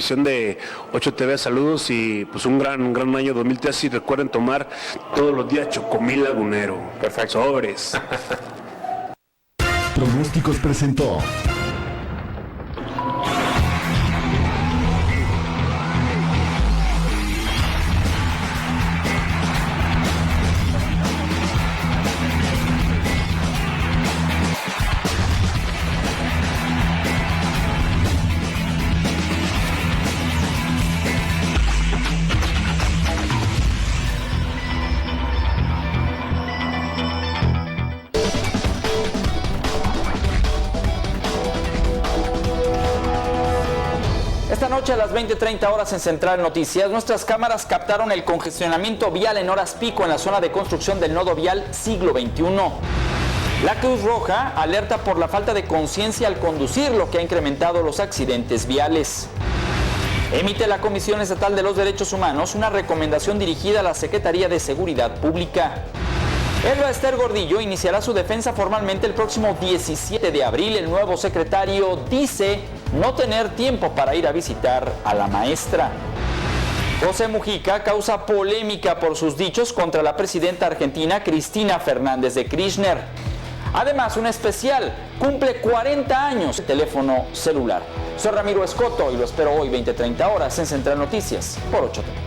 tripulación de 8TV, saludos y pues un gran año 2013 y recuerden tomar todos los días Chocomil Lagunero. Perfecto. Sobres. Pronósticos presentó. Esta noche a las 20:30 horas en Central Noticias, nuestras cámaras captaron el congestionamiento vial en horas pico en la zona de construcción del nodo vial Siglo XXI. La Cruz Roja alerta por la falta de conciencia al conducir, lo que ha incrementado los accidentes viales. Emite la Comisión Estatal de los Derechos Humanos una recomendación dirigida a la Secretaría de Seguridad Pública. Elba Ester Gordillo iniciará su defensa formalmente el próximo 17 de abril. El nuevo secretario dice no tener tiempo para ir a visitar a la maestra. José Mujica causa polémica por sus dichos contra la presidenta argentina Cristina Fernández de Kirchner. Además, un especial, cumple 40 años el teléfono celular. Soy Ramiro Escoto y lo espero hoy 20:30 horas en Central Noticias por 8TV.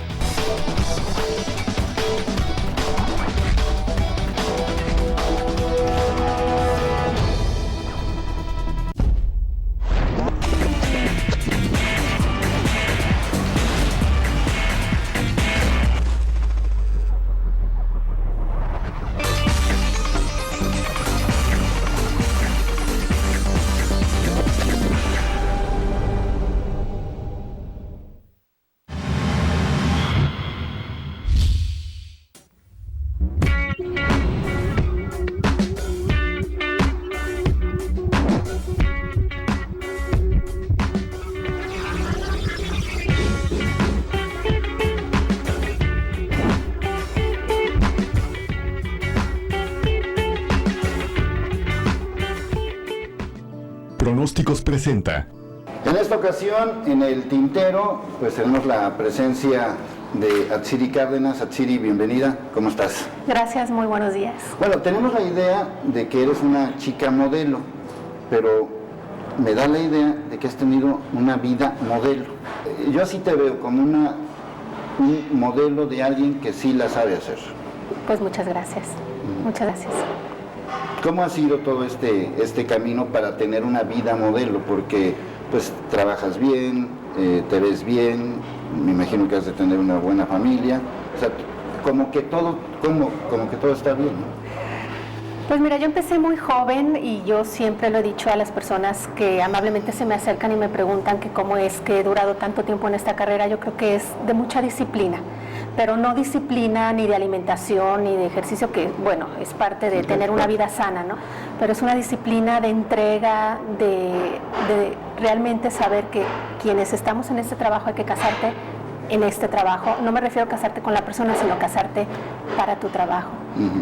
Pronósticos presenta. En esta ocasión, en el tintero, pues tenemos la presencia de Atsiri Cárdenas. Atsiri, bienvenida, ¿cómo estás? Gracias, muy buenos días. Bueno, tenemos la idea de que eres una chica modelo, pero me da la idea de que has tenido una vida modelo. Yo así te veo como un modelo de alguien que sí la sabe hacer. Pues muchas gracias, muchas gracias. ¿Cómo ha sido todo este camino para tener una vida modelo? Porque pues trabajas bien, te ves bien, me imagino que has de tener una buena familia, o sea, como que todo está bien, ¿no? Pues mira, yo empecé muy joven y yo siempre lo he dicho a las personas que amablemente se me acercan y me preguntan que cómo es que he durado tanto tiempo en esta carrera. Yo creo que es de mucha disciplina, pero no disciplina ni de alimentación ni de ejercicio, que bueno, es parte de tener una vida sana, ¿no? Pero es una disciplina de entrega, de realmente saber que quienes estamos en este trabajo hay que casarte en este trabajo. No me refiero a casarte con la persona, sino casarte para tu trabajo.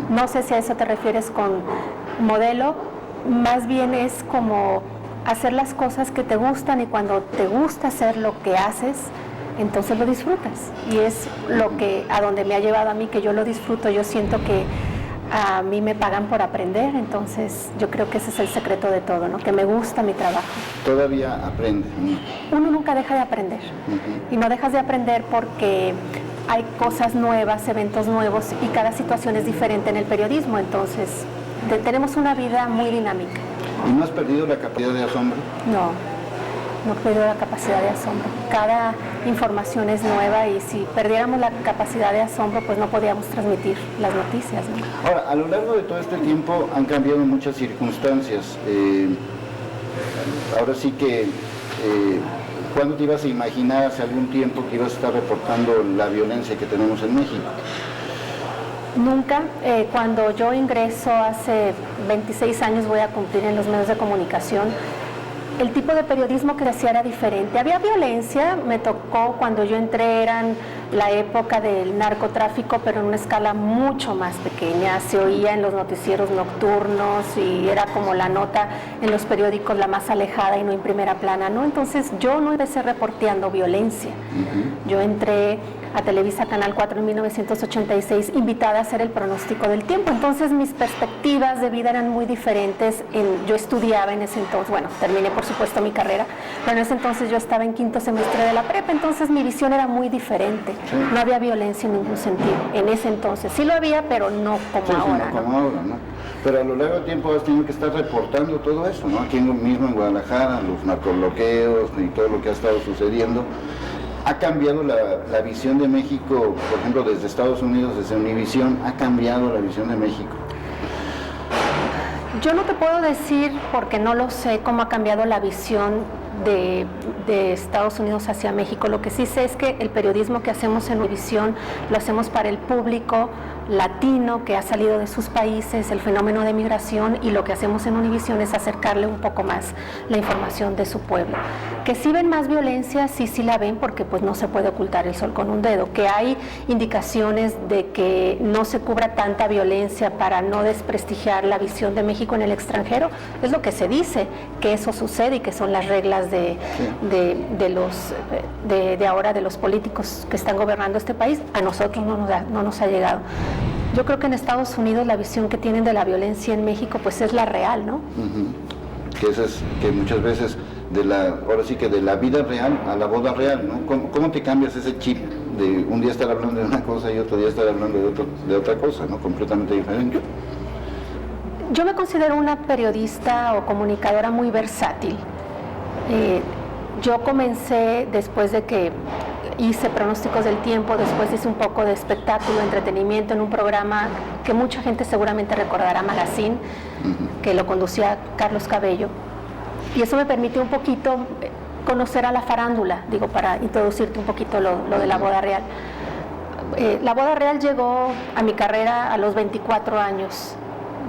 No sé si a eso te refieres con modelo, más bien es como hacer las cosas que te gustan, y cuando te gusta hacer lo que haces, entonces lo disfrutas, y es lo que a donde me ha llevado a mí, que yo lo disfruto. Yo siento que a mí me pagan por aprender, entonces yo creo que ese es el secreto de todo, ¿no? Que me gusta mi trabajo. Todavía aprendes, ¿no? Uno nunca deja de aprender, y no dejas de aprender porque hay cosas nuevas, eventos nuevos, y cada situación es diferente en el periodismo, entonces tenemos una vida muy dinámica. ¿Y no has perdido la capacidad de asombro? No pierdo la capacidad de asombro. Cada información es nueva, y si perdiéramos la capacidad de asombro, pues no podíamos transmitir las noticias, ¿no? Ahora, a lo largo de todo este tiempo han cambiado muchas circunstancias. Ahora sí que, ¿cuándo te ibas a imaginar hace algún tiempo que ibas a estar reportando la violencia que tenemos en México? Nunca. Cuando yo ingreso hace 26 años, voy a cumplir en los medios de comunicación, el tipo de periodismo que hacía era diferente. Había violencia, me tocó cuando yo entré, eran la época del narcotráfico, pero en una escala mucho más pequeña. Se oía en los noticieros nocturnos y era como la nota en los periódicos la más alejada y no en primera plana, ¿no? Entonces yo no empecé reporteando violencia. Yo entré a Televisa Canal 4 en 1986, invitada a hacer el pronóstico del tiempo. Entonces mis perspectivas de vida eran muy diferentes. Yo estudiaba en ese entonces, bueno, terminé por supuesto mi carrera, pero en ese entonces yo estaba en quinto semestre de la prepa, entonces mi visión era muy diferente. No había violencia en ningún sentido. En ese entonces sí lo había, pero no como ahora. No como ahora, ¿no? Pero a lo largo del tiempo has tenido que estar reportando todo eso, ¿no? Aquí mismo en Guadalajara, los narcobloqueos y todo lo que ha estado sucediendo. ¿Ha cambiado la visión de México, por ejemplo, desde Estados Unidos, desde Univisión? ¿Ha cambiado la visión de México? Yo no te puedo decir, porque no lo sé, cómo ha cambiado la visión de Estados Unidos hacia México. Lo que sí sé es que el periodismo que hacemos en Univisión lo hacemos para el público latino que ha salido de sus países, el fenómeno de migración, y lo que hacemos en Univisión es acercarle un poco más la información de su pueblo. Que sí ven más violencia, sí la ven, porque pues no se puede ocultar el sol con un dedo. Que hay indicaciones de que no se cubra tanta violencia para no desprestigiar la visión de México en el extranjero, es lo que se dice, que eso sucede y que son las reglas de ahora de los políticos que están gobernando este país. A nosotros no nos ha llegado. Yo creo que en Estados Unidos la visión que tienen de la violencia en México pues es la real, ¿no? Que muchas veces ahora sí que de la vida real a la boda real, ¿no? ¿Cómo te cambias ese chip de un día estar hablando de una cosa y otro día estar hablando de otra cosa, ¿no? Completamente diferente. Yo me considero una periodista o comunicadora muy versátil. Yo comencé después de que hice pronósticos del tiempo, después hice un poco de espectáculo, entretenimiento en un programa que mucha gente seguramente recordará, Magazine, que lo conducía Carlos Cabello. Y eso me permitió un poquito conocer a la farándula, digo, para introducirte un poquito lo de la boda real. La boda real llegó a mi carrera a los 24 años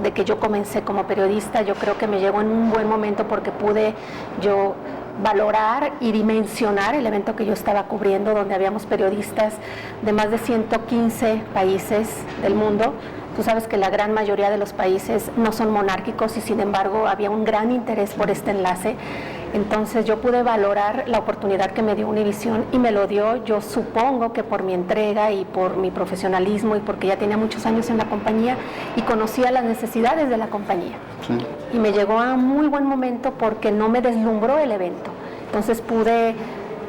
de que yo comencé como periodista. Yo creo que me llegó en un buen momento porque pude yo valorar y dimensionar el evento que yo estaba cubriendo, donde habíamos periodistas de más de 115 países del mundo. Tú sabes que la gran mayoría de los países no son monárquicos y sin embargo había un gran interés por este enlace. Entonces yo pude valorar la oportunidad que me dio Univisión y me lo dio, yo supongo que por mi entrega y por mi profesionalismo y porque ya tenía muchos años en la compañía y conocía las necesidades de la compañía. Sí. Y me llegó a un muy buen momento porque no me deslumbró el evento. Entonces pude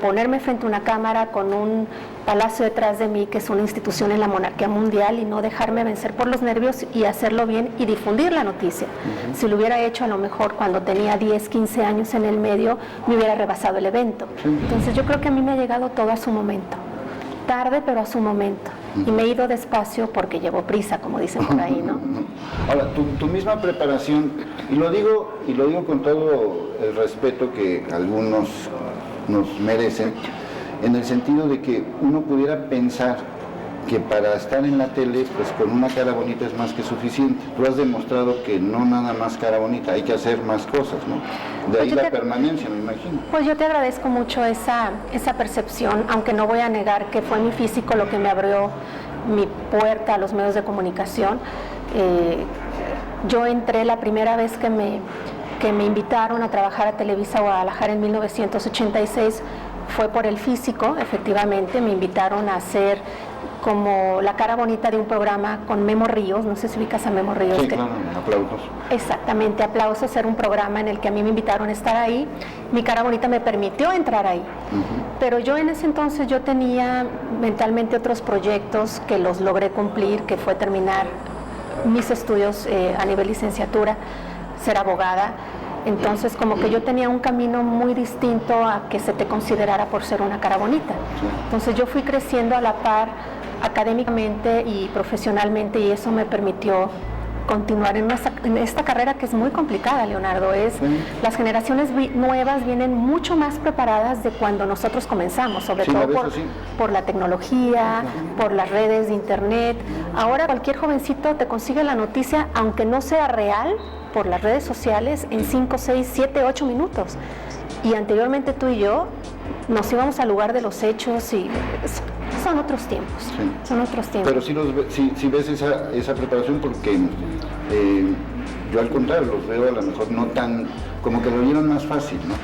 ponerme frente a una cámara con un palacio detrás de mí, que es una institución en la monarquía mundial, y no dejarme vencer por los nervios y hacerlo bien y difundir la noticia. Si lo hubiera hecho a lo mejor cuando tenía 10, 15 años en el medio, me hubiera rebasado el evento. Entonces yo creo que a mí me ha llegado todo a su momento. Tarde, pero a su momento. Y me he ido despacio porque llevo prisa, como dicen por ahí, ¿no? Ahora, tu misma preparación, y lo digo con todo el respeto que algunos nos merecen, en el sentido de que uno pudiera pensar que para estar en la tele, pues con una cara bonita es más que suficiente. Tú has demostrado que no nada más cara bonita, hay que hacer más cosas, ¿no? De ahí la permanencia, me imagino. Pues yo te agradezco mucho esa percepción, aunque no voy a negar que fue mi físico lo que me abrió mi puerta a los medios de comunicación. Yo entré la primera vez que me invitaron a trabajar a Televisa Guadalajara en 1986, fue por el físico, efectivamente. Me invitaron a hacer como la cara bonita de un programa con Memo Ríos, no sé si ubicas a Memo Ríos. Sí, claro, Aplausos. Exactamente, Aplausos era un programa en el que a mí me invitaron a estar ahí. Mi cara bonita me permitió entrar ahí, pero yo en ese entonces yo tenía mentalmente otros proyectos que los logré cumplir, que fue terminar mis estudios a nivel licenciatura, ser abogada. Entonces como que yo tenía un camino muy distinto a que se te considerara por ser una cara bonita. Entonces yo fui creciendo a la par académicamente y profesionalmente, y eso me permitió continuar en esta carrera que es muy complicada, Leonardo. Las generaciones nuevas vienen mucho más preparadas de cuando nosotros comenzamos, sobre todo por la tecnología, por las redes de internet. Ahora cualquier jovencito te consigue la noticia, aunque no sea real, por las redes sociales en 5, 6, 7, 8 minutos. Y anteriormente tú y yo nos íbamos al lugar de los hechos y son otros tiempos, Sí. son otros tiempos. Pero sí ves esa preparación porque yo al contrario los veo a lo mejor no tan, como que lo vieron más fácil, ¿no?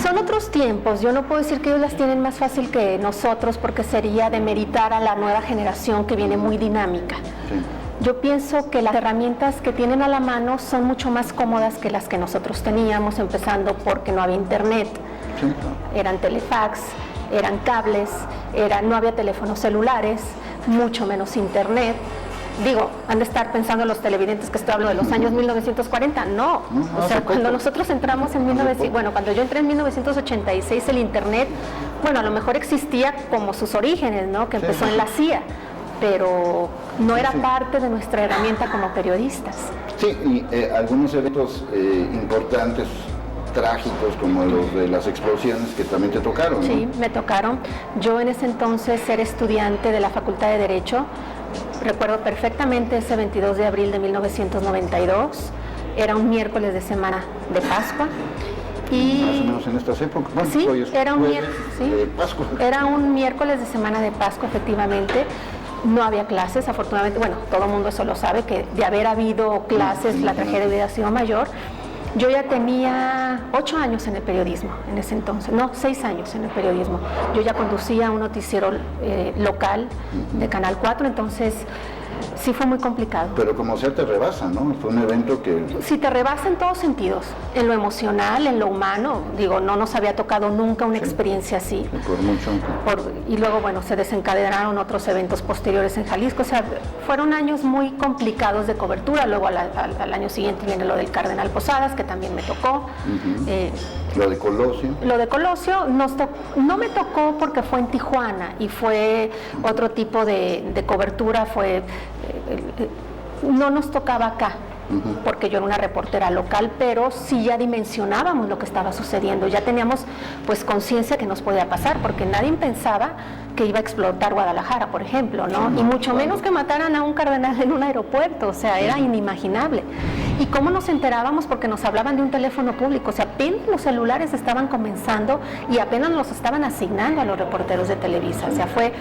Son otros tiempos, yo no puedo decir que ellos las tienen más fácil que nosotros porque sería demeritar a la nueva generación que viene muy dinámica. Sí. Yo pienso que las herramientas que tienen a la mano son mucho más cómodas que las que nosotros teníamos, empezando porque no había internet, Sí. eran telefax, eran cables, no había teléfonos celulares, mucho menos internet. Digo, han de estar pensando los televidentes que estoy hablando de los años 1940, no. O sea, cuando nosotros entramos en cuando yo entré en 1986 el internet, bueno, a lo mejor existía como sus orígenes, ¿no? Que empezó en la CIA, pero no era parte de nuestra herramienta como periodistas. Sí, y algunos eventos importantes, trágicos, como los de las explosiones que también te tocaron, ¿no? Sí, me tocaron. Yo en ese entonces era estudiante de la Facultad de Derecho. Recuerdo perfectamente ese 22 de abril de 1992. Era un miércoles de semana de Pascua. Y Más o menos en estas épocas. Bueno, sí, hoy es era un jueves de Pascua. Era un miércoles de semana de Pascua, efectivamente. No había clases, afortunadamente, bueno, todo el mundo eso lo sabe, que de haber habido clases la tragedia hubiera sido mayor. Yo ya tenía 8 años en el periodismo en ese entonces, no, 6 años en el periodismo. Yo ya conducía un noticiero local de Canal 4, entonces sí fue muy complicado. Pero como sea te rebasa, ¿no? Fue un evento que... Sí, te rebasa en todos sentidos, en lo emocional, en lo humano. Digo, no nos había tocado nunca una experiencia así. Por mucho. Y luego, bueno, se desencadenaron otros eventos posteriores en Jalisco. O sea, fueron años muy complicados de cobertura. Luego al año siguiente viene lo del Cardenal Posadas, que también me tocó. Lo de Colosio. Lo de Colosio no me tocó porque fue en Tijuana y fue otro tipo de cobertura, no nos tocaba acá, porque yo era una reportera local, pero sí ya dimensionábamos lo que estaba sucediendo, ya teníamos pues conciencia que nos podía pasar, porque nadie pensaba que iba a explotar Guadalajara, por ejemplo, ¿no? Y mucho menos que mataran a un cardenal en un aeropuerto, o sea, era inimaginable. ¿Y cómo nos enterábamos? Porque nos hablaban de un teléfono público, o sea, apenas los celulares estaban comenzando y apenas los estaban asignando a los reporteros de Televisa, o sea, fue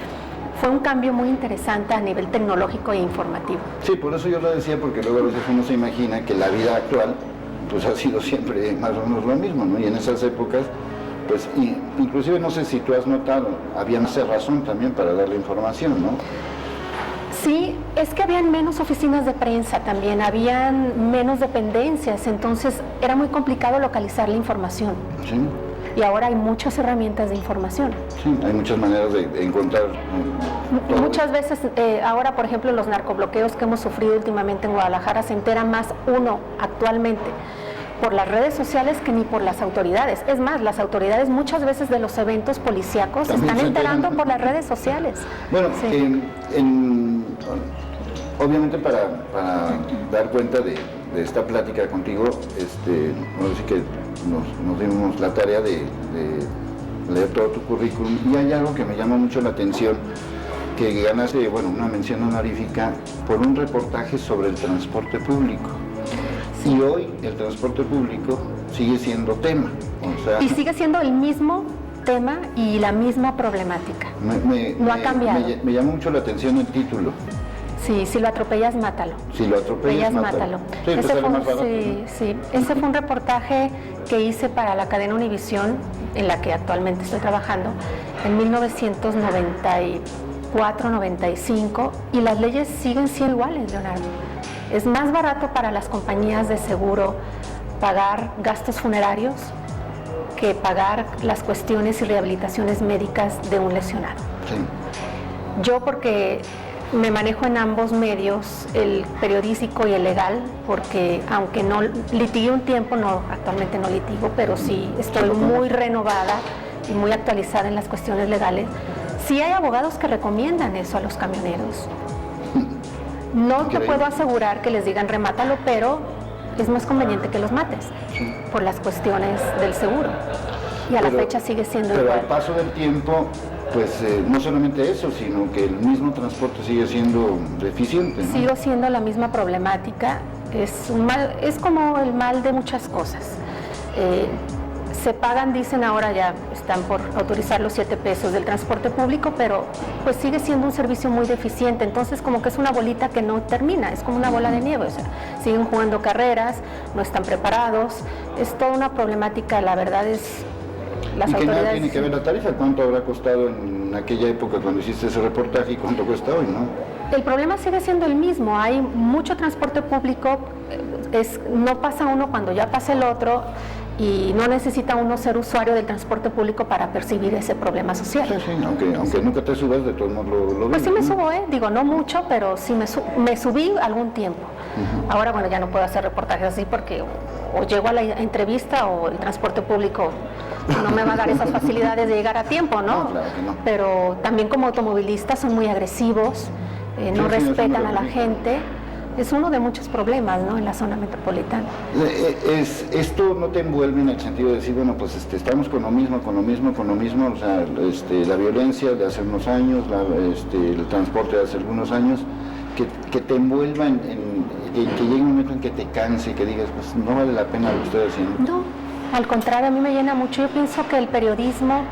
un cambio muy interesante a nivel tecnológico e informativo. Sí, por eso yo lo decía, porque luego a veces uno se imagina que la vida actual pues ha sido siempre más o menos lo mismo, ¿no? Y en esas épocas, pues inclusive no sé si tú has notado, había más razón también para dar la información, ¿no? Sí, es que habían menos oficinas de prensa también, habían menos dependencias, entonces era muy complicado localizar la información. Sí. Y ahora hay muchas herramientas de información. Sí, hay muchas maneras de encontrar todo. Muchas veces, ahora por ejemplo los narcobloqueos que hemos sufrido últimamente en Guadalajara, se entera más uno actualmente por las redes sociales que ni por las autoridades. Es más, las autoridades muchas veces de los eventos policíacos se están enterando por las redes sociales. Bueno, sí. Obviamente para dar cuenta de esta plática contigo, así que nos dimos la tarea de leer todo tu currículum, y hay algo que me llama mucho la atención, que ganaste, bueno, una mención honorífica por un reportaje sobre el transporte público. Sí. Y hoy el transporte público sigue siendo tema. O sea, y sigue siendo el mismo tema y la misma problemática. No ha cambiado. Me llama mucho la atención el título. Sí, si lo atropellas, mátalo. Si lo atropellas, mátalo. Sí, ese fue un reportaje que hice para la cadena Univisión, en la que actualmente estoy trabajando, en 1994-95, y las leyes siguen siendo iguales, Leonardo. Es más barato para las compañías de seguro pagar gastos funerarios que pagar las cuestiones y rehabilitaciones médicas de un lesionado. Sí. Yo, porque me manejo en ambos medios, el periodístico y el legal, porque aunque no litigué un tiempo, actualmente no litigo, pero sí estoy muy renovada y muy actualizada en las cuestiones legales. Sí hay abogados que recomiendan eso a los camioneros. No te puedo asegurar que les digan remátalo, pero es más conveniente que los mates por las cuestiones del seguro. Y a la fecha sigue siendo igual. Pero al paso del tiempo, pues no solamente eso, sino que el mismo transporte sigue siendo deficiente, ¿no? Sigo siendo la misma problemática. Es como el mal de muchas cosas. se pagan, dicen ahora ya están por autorizar los 7 pesos del transporte público, pero pues sigue siendo un servicio muy deficiente, entonces como que es una bolita que no termina, es como una bola de nieve, o sea, siguen jugando carreras, no están preparados, es toda una problemática, la verdad es... Las y que autoridades... nada tiene que ver la tarifa, ¿cuánto habrá costado en aquella época cuando hiciste ese reportaje y cuánto cuesta hoy, no? El problema sigue siendo el mismo, hay mucho transporte público, no pasa uno cuando ya pasa el otro y no necesita uno ser usuario del transporte público para percibir ese problema social. Sí, sí, aunque nunca te subas, de todos modos lo Pues sí vives, me ¿no? subo, digo, no mucho, pero sí me subí algún tiempo. Ahora, bueno, ya no puedo hacer reportajes así porque o llego a la entrevista o el transporte público no me va a dar esas facilidades de llegar a tiempo, ¿no? No, claro que no. Pero también como automovilistas son muy agresivos, no Sí, respetan a la sí. gente. Es uno de muchos problemas, ¿no?, en la zona metropolitana. Esto no te envuelve en el sentido de decir, bueno, pues estamos con lo mismo, o sea, la violencia de hace unos años, el transporte de hace algunos años, que te envuelva que llegue un momento en que te canse y que digas, pues no vale la pena lo que estoy haciendo. No, al contrario, a mí me llena mucho. Yo pienso que el periodismo,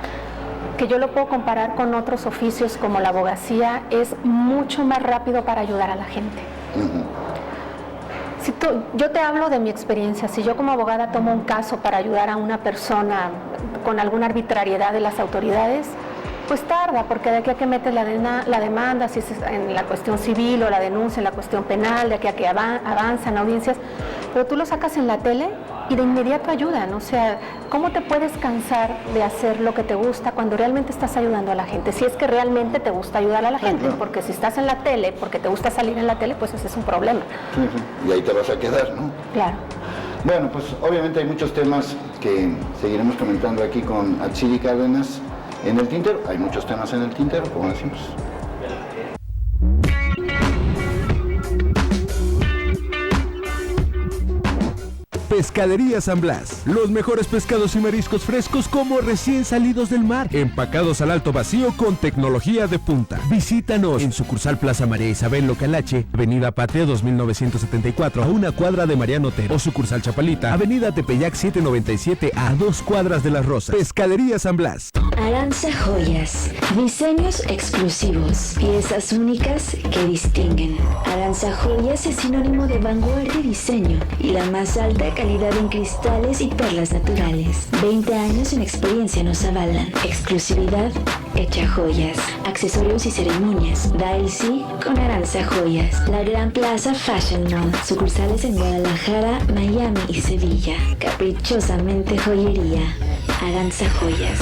que yo lo puedo comparar con otros oficios como la abogacía, es mucho más rápido para ayudar a la gente. Yo te hablo de mi experiencia, si yo como abogada tomo un caso para ayudar a una persona con alguna arbitrariedad de las autoridades, pues tarda, porque de aquí a que metes la demanda, si es en la cuestión civil o la denuncia en la cuestión penal, de aquí a que avanzan audiencias, pero tú lo sacas en la tele y de inmediato ayudan. O sea, ¿cómo te puedes cansar de hacer lo que te gusta cuando realmente estás ayudando a la gente? Si es que realmente te gusta ayudar a la gente, claro. Porque si estás en la tele, porque te gusta salir en la tele, pues ese es un problema. Sí, sí. Y ahí te vas a quedar, ¿no? Claro. Bueno, pues obviamente hay muchos temas que seguiremos comentando aquí con Atsiri Cárdenas en el tintero. Hay muchos temas en el tintero, como decimos. Pescadería San Blas. Los mejores pescados y mariscos frescos como recién salidos del mar, empacados al alto vacío con tecnología de punta. Visítanos en sucursal Plaza María Isabel Localache, Avenida Patria 2974, a 1 cuadra de Mariano Otero, o sucursal Chapalita, Avenida Tepeyac 797, a 2 cuadras de Las Rosas. Pescadería San Blas. Aranza Joyas, diseños exclusivos, piezas únicas que distinguen. Aranza Joyas es sinónimo de vanguardia y diseño y la más alta calidad en cristales y perlas naturales. 20 años en experiencia nos avalan. Exclusividad hecha joyas. Accesorios y ceremonias. Da el sí con Aranza Joyas. La Gran Plaza Fashion Mall. Sucursales en Guadalajara, Miami y Sevilla. Caprichosamente joyería. Aranza Joyas.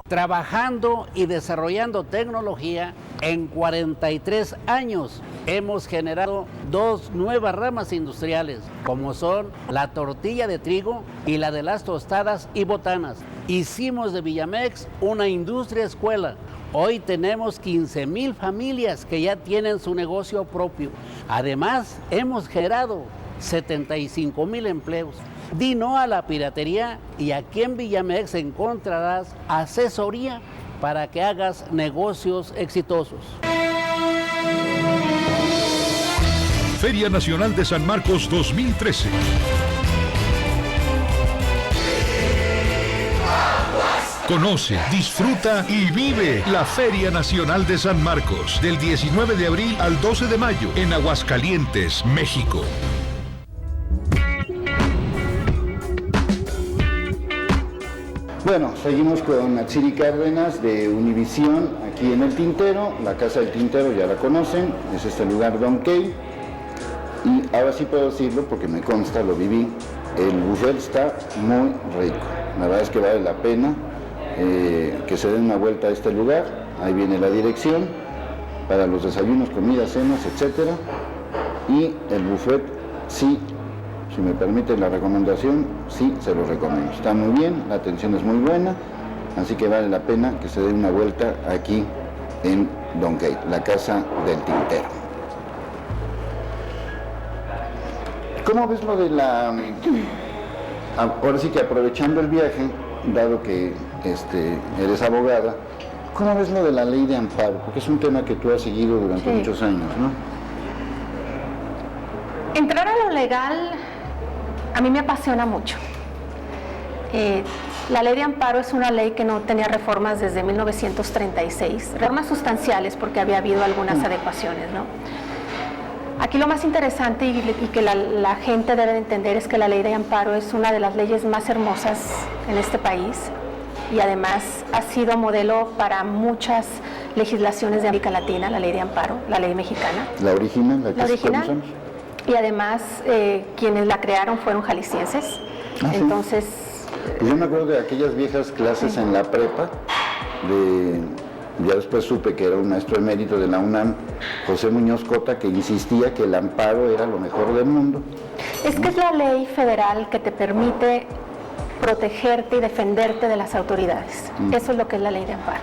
Trabajando y desarrollando tecnología en 43 años hemos generado 2 nuevas ramas industriales, como son la tortilla de trigo y la de las tostadas y botanas. Hicimos de Villamex una industria escuela. Hoy tenemos 15,000 familias que ya tienen su negocio propio. Además, hemos generado 75,000 empleos. Di no a la piratería y aquí en Villamex encontrarás asesoría para que hagas negocios exitosos. Feria Nacional de San Marcos 2013. Conoce, disfruta y vive la Feria Nacional de San Marcos del 19 de abril al 12 de mayo en Aguascalientes, México. Bueno, seguimos con Atsiri Cárdenas de Univisión, aquí en El Tintero. La Casa del Tintero ya la conocen, es este lugar Don Key. Y ahora sí puedo decirlo porque me consta, lo viví, el buffet está muy rico. La verdad es que vale la pena que se den una vuelta a este lugar. Ahí viene la dirección para los desayunos, comidas, cenas, etc. Y el buffet, sí, si me permiten la recomendación, sí, se lo recomiendo. Está muy bien, la atención es muy buena, así que vale la pena que se dé una vuelta aquí en Don Key, la Casa del Tintero. ¿Cómo ves lo de la... Ahora sí que aprovechando el viaje, dado que eres abogada, ¿cómo ves lo de la ley de amparo? Porque es un tema que tú has seguido durante muchos años, ¿no? Entrar a lo legal a mí me apasiona mucho. La ley de amparo es una ley que no tenía reformas desde 1936, reformas sustanciales porque había habido algunas adecuaciones, ¿no? Aquí lo más interesante y que la gente debe de entender es que la ley de amparo es una de las leyes más hermosas en este país y además ha sido modelo para muchas legislaciones de América Latina, la ley de amparo, la ley mexicana. La original, la original. Y además quienes la crearon fueron jaliscienses. Entonces... Pues yo me acuerdo de aquellas viejas clases en la prepa, ya después supe que era un maestro emérito de la UNAM, José Muñoz Cota, que insistía que el amparo era lo mejor del mundo. Es que es la ley federal que te permite protegerte y defenderte de las autoridades. Eso es lo que es la ley de amparo.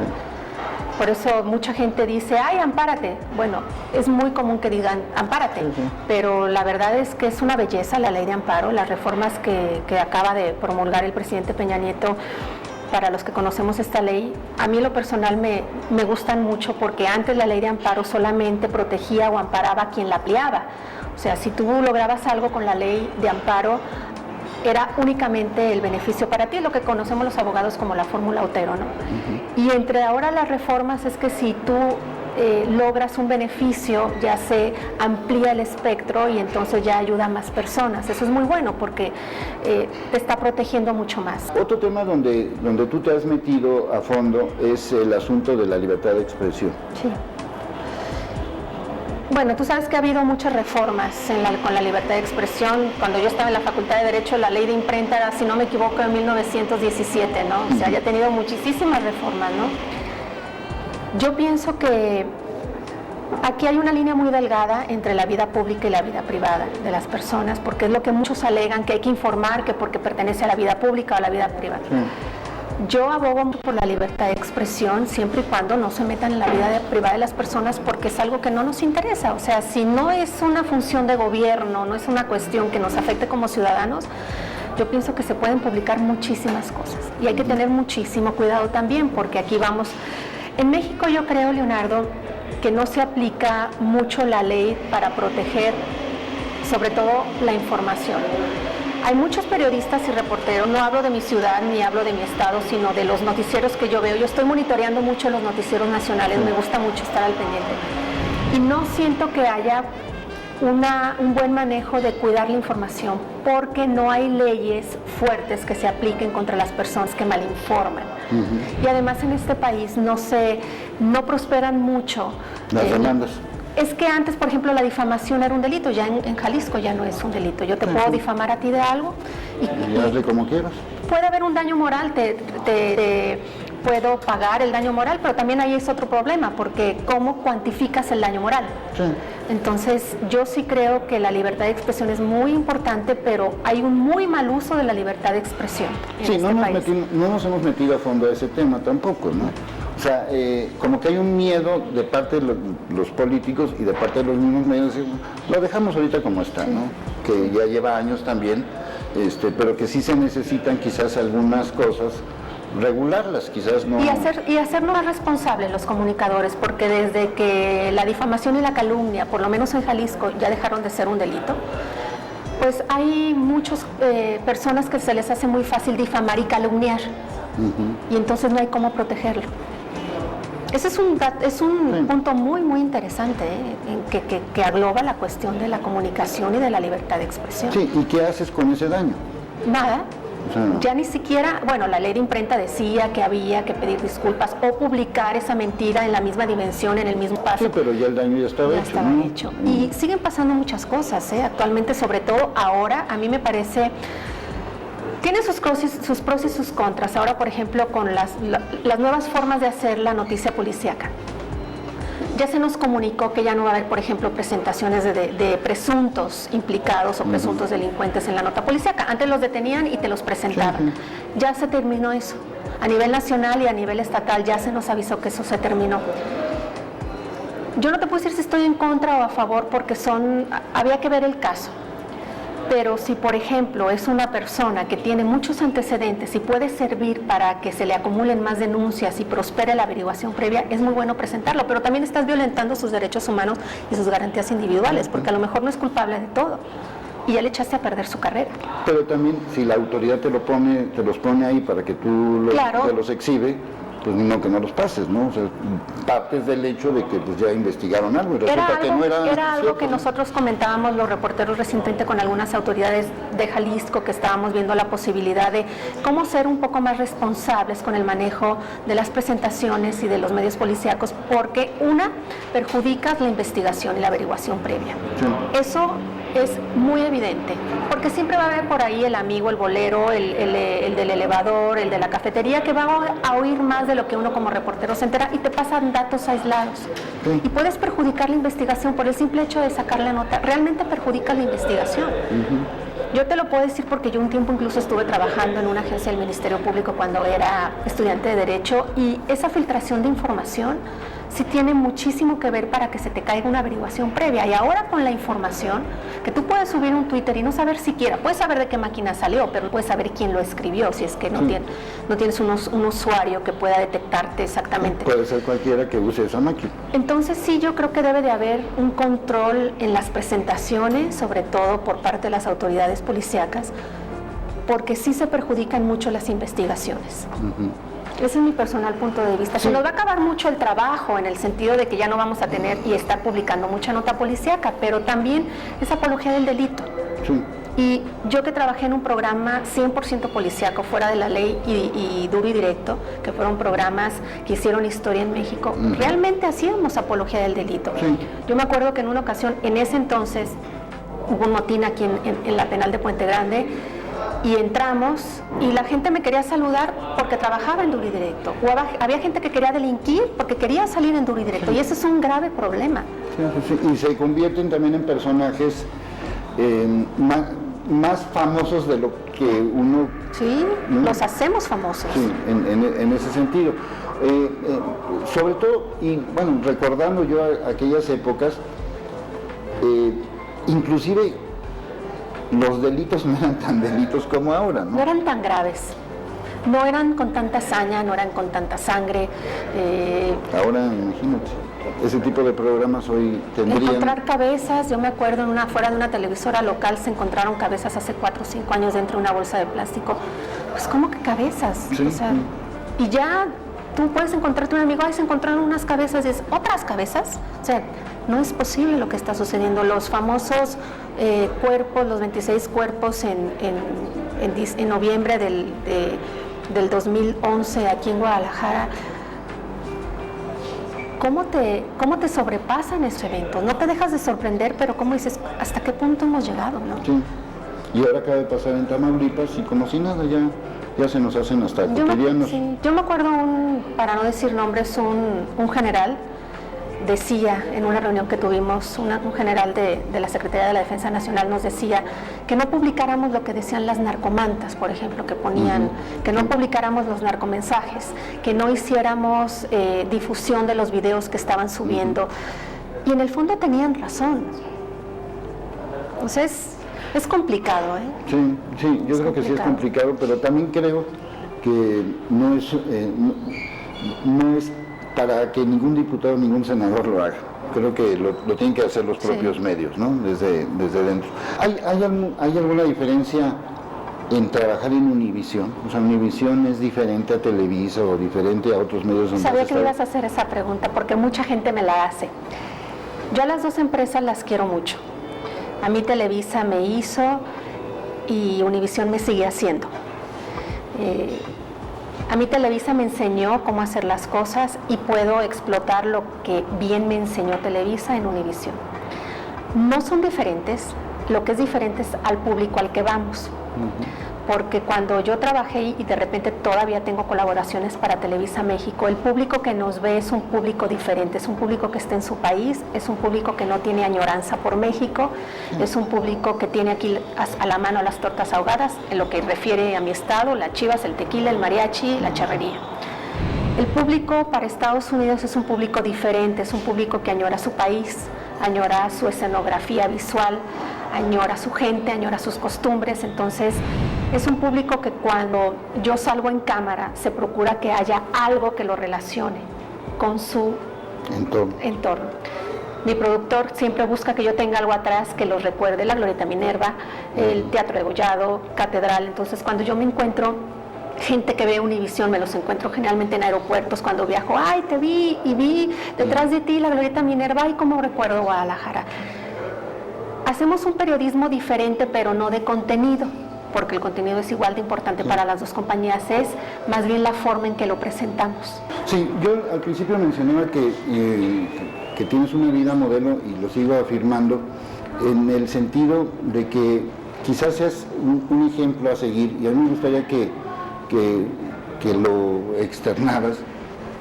Por eso mucha gente dice, ay, ampárate. Bueno, es muy común que digan, ampárate, pero la verdad es que es una belleza la ley de amparo, las reformas que acaba de promulgar el presidente Peña Nieto. Para los que conocemos esta ley, a mí en lo personal me gustan mucho porque antes la ley de amparo solamente protegía o amparaba a quien la ampliaba. O sea, si tú lograbas algo con la ley de amparo, era únicamente el beneficio para ti, lo que conocemos los abogados como la fórmula Otero, ¿no? Y entre ahora las reformas es que si tú logras un beneficio, ya se amplía el espectro y entonces ya ayuda a más personas. Eso es muy bueno porque te está protegiendo mucho más. Otro tema donde tú te has metido a fondo es el asunto de la libertad de expresión. Sí. Bueno, tú sabes que ha habido muchas reformas con la libertad de expresión. Cuando yo estaba en la Facultad de Derecho, la ley de imprenta era, si no me equivoco, en 1917, ¿no? O sea, ya ha tenido muchísimas reformas, ¿no? Yo pienso que aquí hay una línea muy delgada entre la vida pública y la vida privada de las personas, porque es lo que muchos alegan, que hay que informar que porque pertenece a la vida pública o a la vida privada. Yo abogo por la libertad de expresión siempre y cuando no se metan en la vida privada de las personas porque es algo que no nos interesa. O sea, si no es una función de gobierno, no es una cuestión que nos afecte como ciudadanos, yo pienso que se pueden publicar muchísimas cosas. Y hay que tener muchísimo cuidado también porque aquí vamos... En México yo creo, Leonardo, que no se aplica mucho la ley para proteger sobre todo la información. Hay muchos periodistas y reporteros, no hablo de mi ciudad ni hablo de mi estado, sino de los noticieros que yo veo. Yo estoy monitoreando mucho los noticieros nacionales, me gusta mucho estar al pendiente. Y no siento que haya un buen manejo de cuidar la información, porque no hay leyes fuertes que se apliquen contra las personas que malinforman. Y además en este país no prosperan mucho las demandas. Es que antes, por ejemplo, la difamación era un delito, ya en Jalisco ya no es un delito. Yo te puedo difamar a ti de algo y hazle como quieras. Puede haber un daño moral, te puedo pagar el daño moral, pero también ahí es otro problema, porque ¿cómo cuantificas el daño moral? Sí. Entonces, yo sí creo que la libertad de expresión es muy importante, pero hay un muy mal uso de la libertad de expresión en este país. No nos hemos metido a fondo a ese tema tampoco, ¿no? O sea, como que hay un miedo de parte de los políticos y de parte de los mismos medios, lo dejamos ahorita como está, ¿no? Que ya lleva años también, pero que sí se necesitan quizás algunas cosas, regularlas, quizás no... Y hacernos más responsables los comunicadores, porque desde que la difamación y la calumnia, por lo menos en Jalisco, ya dejaron de ser un delito, pues hay muchas personas que se les hace muy fácil difamar y calumniar, y entonces no hay cómo protegerlo. Ese es un punto muy, muy interesante, que agloba la cuestión de la comunicación y de la libertad de expresión. Sí, ¿y qué haces con ese daño? Nada. O sea, no. Ya ni siquiera, bueno, la ley de imprenta decía que había que pedir disculpas o publicar esa mentira en la misma dimensión, en el mismo paso. Sí, pero ya el daño ya estaba hecho. Y siguen pasando muchas cosas, actualmente, sobre todo ahora, a mí me parece... Tiene sus pros y sus contras. Ahora, por ejemplo, con las nuevas formas de hacer la noticia policíaca. Ya se nos comunicó que ya no va a haber, por ejemplo, presentaciones de presuntos implicados o presuntos delincuentes en la nota policíaca. Antes los detenían y te los presentaban. Ya se terminó eso. A nivel nacional y a nivel estatal ya se nos avisó que eso se terminó. Yo no te puedo decir si estoy en contra o a favor porque había que ver el caso. Pero si, por ejemplo, es una persona que tiene muchos antecedentes y puede servir para que se le acumulen más denuncias y prospere la averiguación previa, es muy bueno presentarlo, pero también estás violentando sus derechos humanos y sus garantías individuales, porque a lo mejor no es culpable de todo. y ya le echaste a perder su carrera. Pero también si la autoridad te los pone ahí para que tú te los exhibe, pues no que no los pases, ¿no? O sea, partes del hecho de que pues ya investigaron algo y resulta que no era algo cierto, que ¿no? nosotros comentábamos los reporteros recientemente con algunas autoridades de Jalisco, que estábamos viendo la posibilidad de cómo ser un poco más responsables con el manejo de las presentaciones y de los medios policíacos, porque perjudicas la investigación y la averiguación previa. Sí. Eso es muy evidente, porque siempre va a haber por ahí el amigo, el bolero, el del elevador, el de la cafetería, que va a oír más de lo que uno como reportero se entera y te pasan datos aislados. Sí. Y puedes perjudicar la investigación por el simple hecho de sacar la nota. Realmente perjudica la investigación. Yo te lo puedo decir porque yo un tiempo incluso estuve trabajando en una agencia del Ministerio Público cuando era estudiante de Derecho, y esa filtración de información sí tiene muchísimo que ver para que se te caiga una averiguación previa. Y ahora con la información, que tú puedes subir un Twitter y no saber siquiera, puedes saber de qué máquina salió, pero no puedes saber quién lo escribió, si es que no tienes un usuario que pueda detectarte exactamente. Puede ser cualquiera que use esa máquina. Entonces sí, yo creo que debe de haber un control en las presentaciones, sobre todo por parte de las autoridades policíacas, porque sí se perjudican mucho las investigaciones. Ese es mi personal punto de vista. Se nos va a acabar mucho el trabajo en el sentido de que ya no vamos a tener y estar publicando mucha nota policíaca, pero también es apología del delito. Sí. Y yo que trabajé en un programa 100% policíaco, fuera de la ley y duro y directo, que fueron programas que hicieron historia en México, realmente hacíamos apología del delito. Sí. Yo me acuerdo que en una ocasión, en ese entonces, hubo un motín aquí en la penal de Puente Grande, y entramos y la gente me quería saludar porque trabajaba en duro y directo, o había gente que quería delinquir porque quería salir en duro y directo, y ese es un grave problema. Sí. Y se convierten también en personajes más famosos de lo que uno... Sí, ¿no? Los hacemos famosos. Sí, en ese sentido. Sobre todo, y bueno, recordando yo aquellas épocas, inclusive los delitos no eran tan delitos como ahora, ¿no? No eran tan graves, no eran con tanta hazaña, no eran con tanta sangre. Ahora, imagínate, ese tipo de programas hoy tendrían... Encontrar cabezas, yo me acuerdo fuera de una televisora local se encontraron cabezas hace 4 o 5 años dentro de una bolsa de plástico. Pues, ¿cómo que cabezas? Sí, o sea, y ya tú puedes encontrarte un amigo, se encontraron unas cabezas, y es, ¿otras cabezas? O sea, no es posible lo que está sucediendo. Los famosos cuerpos, los 26 cuerpos en noviembre del 2011 aquí en Guadalajara, ¿cómo te sobrepasan esos eventos? No te dejas de sorprender, pero ¿cómo dices, hasta qué punto hemos llegado, no? Sí, y ahora acaba de pasar en Tamaulipas y como si nada ya se nos hacen hasta cotidianos. Yo me acuerdo, para no decir nombres, un general decía en una reunión que tuvimos, un general de la Secretaría de la Defensa Nacional nos decía que no publicáramos lo que decían las narcomantas, por ejemplo, que ponían, que no publicáramos los narcomensajes, que no hiciéramos difusión de los videos que estaban subiendo. Y en el fondo tenían razón. Entonces, es complicado, ¿eh? Sí, yo creo que sí es complicado, pero también creo que no es para que ningún diputado, ningún senador lo haga. Creo que lo tienen que hacer los propios medios, ¿no? Desde dentro. ¿Hay alguna diferencia en trabajar en Univisión? O sea, Univisión es diferente a Televisa o diferente a otros medios. Sabía que ibas a hacer esa pregunta porque mucha gente me la hace. Yo a las dos empresas las quiero mucho. A mí Televisa me hizo y Univisión me sigue haciendo. A mí Televisa me enseñó cómo hacer las cosas y puedo explotar lo que bien me enseñó Televisa en Univisión. No son diferentes, lo que es diferente es al público al que vamos. Porque cuando yo trabajé y de repente todavía tengo colaboraciones para Televisa México, el público que nos ve es un público diferente, es un público que está en su país, es un público que no tiene añoranza por México, es un público que tiene aquí a la mano las tortas ahogadas, en lo que refiere a mi estado, las chivas, el tequila, el mariachi, la charrería. El público para Estados Unidos es un público diferente, es un público que añora su país, añora su escenografía visual, añora su gente, añora sus costumbres. Entonces es un público que cuando yo salgo en cámara se procura que haya algo que lo relacione con su entorno. Mi productor siempre busca que yo tenga algo atrás que los recuerde, la Glorieta Minerva, el Teatro Degollado, Catedral. Entonces, cuando yo me encuentro gente que ve Univisión, me los encuentro generalmente en aeropuertos cuando viajo. ¡Ay, te vi! Y vi detrás de ti la Glorieta Minerva. ¡Ay, cómo recuerdo Guadalajara! Hacemos un periodismo diferente, pero no de contenido, porque el contenido es igual de importante para las dos compañías, es más bien la forma en que lo presentamos. Sí, yo al principio mencionaba que tienes una vida modelo y lo sigo afirmando en el sentido de que quizás seas un ejemplo a seguir, y a mí me gustaría que lo externaras,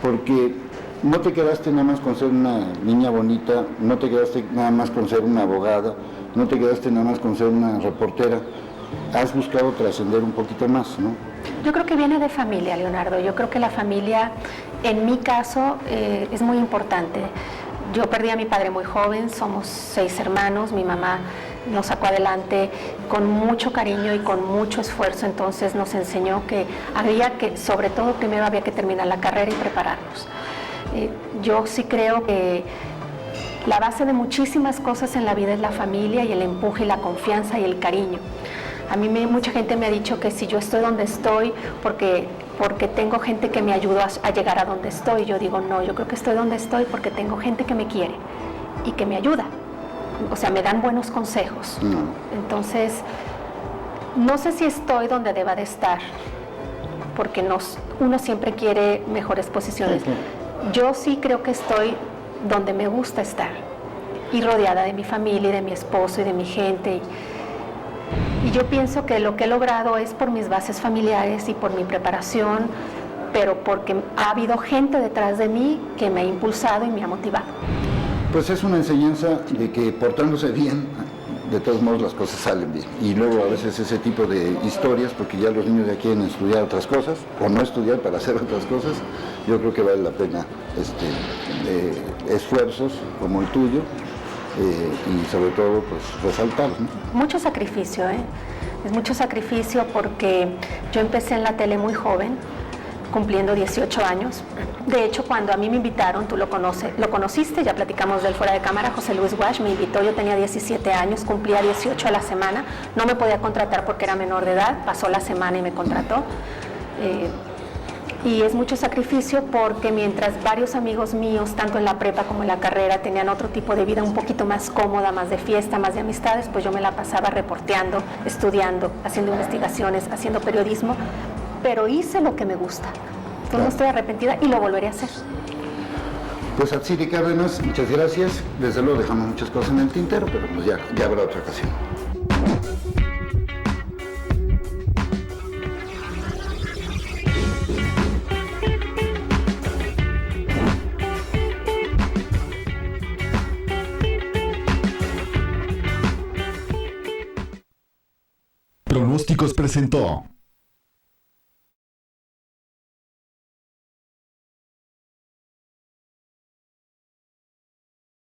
porque no te quedaste nada más con ser una niña bonita, no te quedaste nada más con ser una abogada, no te quedaste nada más con ser una reportera, has buscado trascender un poquito más, ¿no? Yo creo que viene de familia, Leonardo. Yo creo que la familia, en mi caso, es muy importante. Yo perdí a mi padre muy joven, somos 6 hermanos, mi mamá nos sacó adelante con mucho cariño y con mucho esfuerzo, entonces nos enseñó que había que, sobre todo, primero había que terminar la carrera y prepararnos. Yo sí creo que la base de muchísimas cosas en la vida es la familia y el empuje y la confianza y el cariño. A mí mucha gente me ha dicho que si yo estoy donde estoy porque tengo gente que me ayudó a llegar a donde estoy. Yo digo, no, yo creo que estoy donde estoy porque tengo gente que me quiere y que me ayuda. O sea, me dan buenos consejos. Entonces, no sé si estoy donde deba de estar, porque uno siempre quiere mejores posiciones. Yo sí creo que estoy donde me gusta estar y rodeada de mi familia y de mi esposo y de mi gente. Y yo pienso que lo que he logrado es por mis bases familiares y por mi preparación, pero porque ha habido gente detrás de mí que me ha impulsado y me ha motivado. Pues es una enseñanza de que portándose bien, de todos modos las cosas salen bien. Y luego a veces ese tipo de historias, porque ya los niños ya quieren estudiar otras cosas, o no estudiar para hacer otras cosas, yo creo que vale la pena esfuerzos como el tuyo, y sobre todo pues resaltar, ¿no? Mucho sacrificio, es mucho sacrificio porque yo empecé en la tele muy joven, cumpliendo 18 años. De hecho, cuando a mí me invitaron, tú lo conociste, ya platicamos de él fuera de cámara, José Luis Wash me invitó, yo tenía 17 años, cumplía 18 a la semana, no me podía contratar porque era menor de edad, pasó la semana y me contrató. Y es mucho sacrificio porque mientras varios amigos míos, tanto en la prepa como en la carrera, tenían otro tipo de vida un poquito más cómoda, más de fiesta, más de amistades, pues yo me la pasaba reporteando, estudiando, haciendo investigaciones, haciendo periodismo, pero hice lo que me gusta. Entonces no estoy arrepentida y lo volveré a hacer. Pues Atsiri Cárdenas, muchas gracias. Desde luego dejamos muchas cosas en el tintero, pero pues ya habrá otra ocasión. Pronósticos presentó